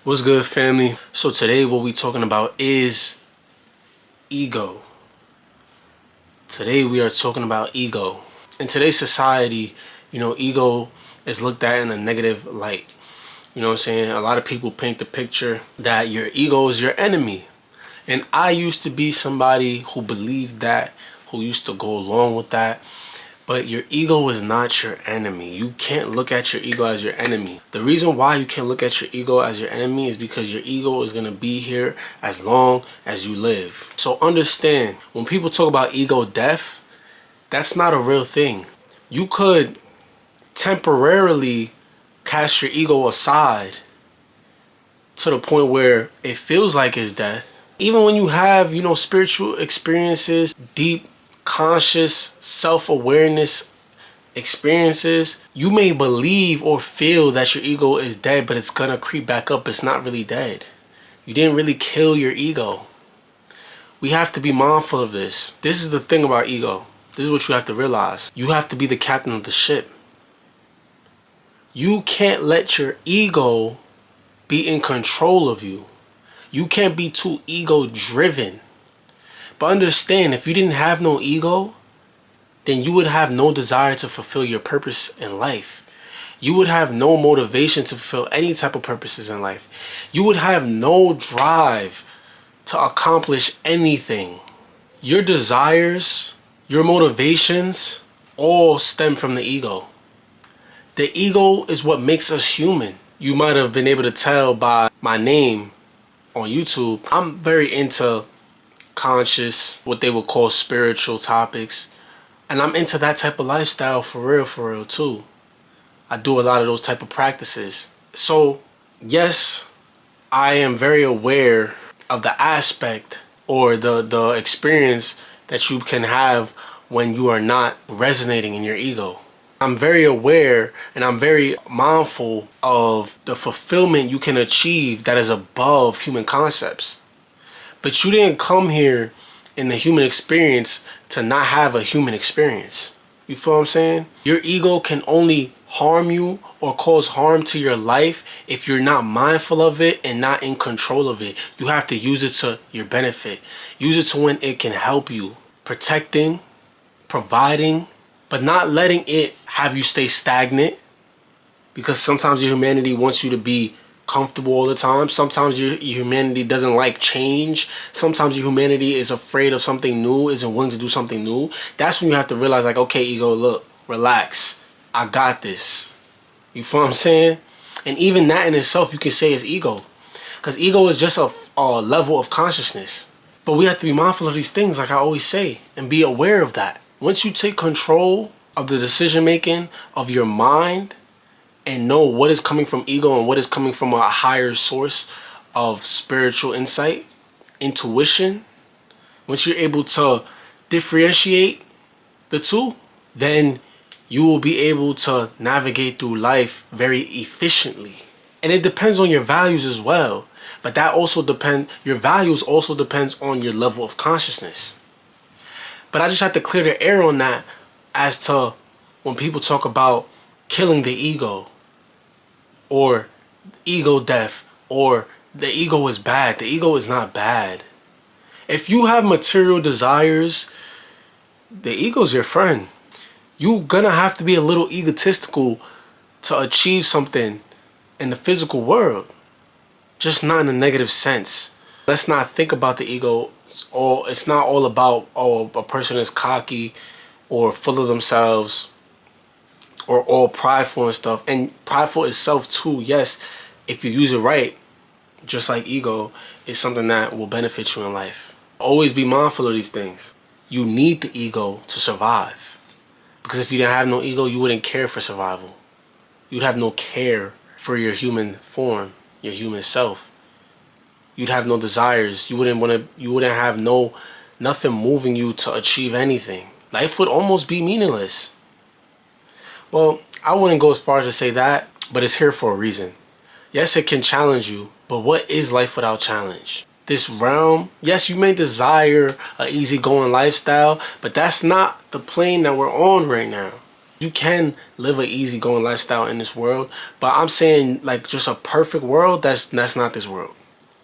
What's good, family? So today what we talking about is ego. Today we are talking about ego. In today's society, ego is looked at in a negative light. You know what I'm saying? A lot of people paint the picture that your ego is your enemy. And I used to be somebody who believed that, who used to go along with that. But your ego is not your enemy. You can't look at your ego as your enemy. The reason why you can't look at your ego as your enemy is because your ego is going to be here as long as you live. So understand, when people talk about ego death, that's not a real thing. You could temporarily cast your ego aside to the point where it feels like it's death. Even when you have, spiritual experiences, deep conscious self-awareness experiences, you may believe or feel that your ego is dead, but it's gonna creep back up. It's not really dead. You didn't really kill your ego. We have to be mindful of this. This is the thing about ego. This is what you have to realize. You have to be the captain of the ship. You can't let your ego be in control of you. You can't be too ego driven. But understand, if you didn't have no ego, then you would have no desire to fulfill your purpose in life. You would have no motivation to fulfill any type of purposes in life. You would have no drive to accomplish anything. Your desires, your motivations, all stem from the ego. The ego is what makes us human. You might have been able to tell by my name on YouTube. I'm very into conscious, what they would call spiritual topics, and I'm into that type of lifestyle for real too. I do a lot of those type of practices. So yes, I am very aware of the aspect or the experience that you can have when you are not resonating in your ego. I'm very aware and I'm very mindful of the fulfillment you can achieve that is above human concepts. But you didn't come here in the human experience to not have a human experience. You feel what I'm saying? Your ego can only harm you or cause harm to your life if you're not mindful of it and not in control of it. You have to use it to your benefit. Use it to when it can help you. Protecting, providing, but not letting it have you stay stagnant. Because sometimes your humanity wants you to be comfortable all the time. Sometimes your humanity doesn't like change. Sometimes your humanity is afraid of something new, isn't willing to do something new. That's when you have to realize, like, okay, ego, look, relax. I got this. You feel what I'm saying? And even that in itself, you can say is ego. Because ego is just a level of consciousness. But we have to be mindful of these things, like I always say, and be aware of that. Once you take control of the decision making of your mind, and know what is coming from ego and what is coming from a higher source of spiritual insight, intuition, once you're able to differentiate the two, then you will be able to navigate through life very efficiently. And it depends on your values as well. But that also your values also depends on your level of consciousness. But I just have to clear the air on that as to when people talk about killing the ego or ego death or the ego is bad. The ego is not bad. If you have material desires, the ego is your friend. You're gonna have to be a little egotistical to achieve something in the physical world, just not in a negative sense. Let's not think about the ego. It's not all about, a person is cocky or full of themselves or all prideful and stuff. And prideful itself too, yes, if you use it right, just like ego, is something that will benefit you in life. Always be mindful of these things. You need the ego to survive. Because if you didn't have no ego, you wouldn't care for survival. You'd have no care for your human form, your human self. You'd have no desires. You wouldn't have nothing moving you to achieve anything. Life would almost be meaningless. Well, I wouldn't go as far as to say that, but it's here for a reason. Yes, it can challenge you, but what is life without challenge? This realm, yes, you may desire an easygoing lifestyle, but that's not the plane that we're on right now. You can live an easygoing lifestyle in this world, but I'm saying like just a perfect world, that's not this world.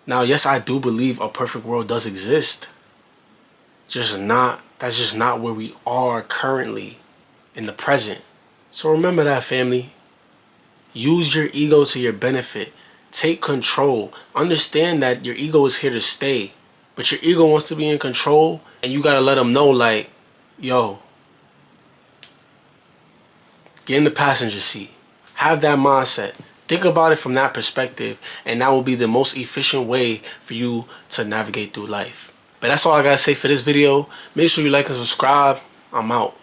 Now, yes, I do believe a perfect world does exist. That's just not where we are currently in the present. So remember that, family. Use your ego to your benefit. Take control. Understand that your ego is here to stay. But your ego wants to be in control, and you gotta let them know, like, yo, get in the passenger seat. Have that mindset. Think about it from that perspective, and that will be the most efficient way for you to navigate through life. But that's all I gotta say for this video. Make sure you like and subscribe. I'm out.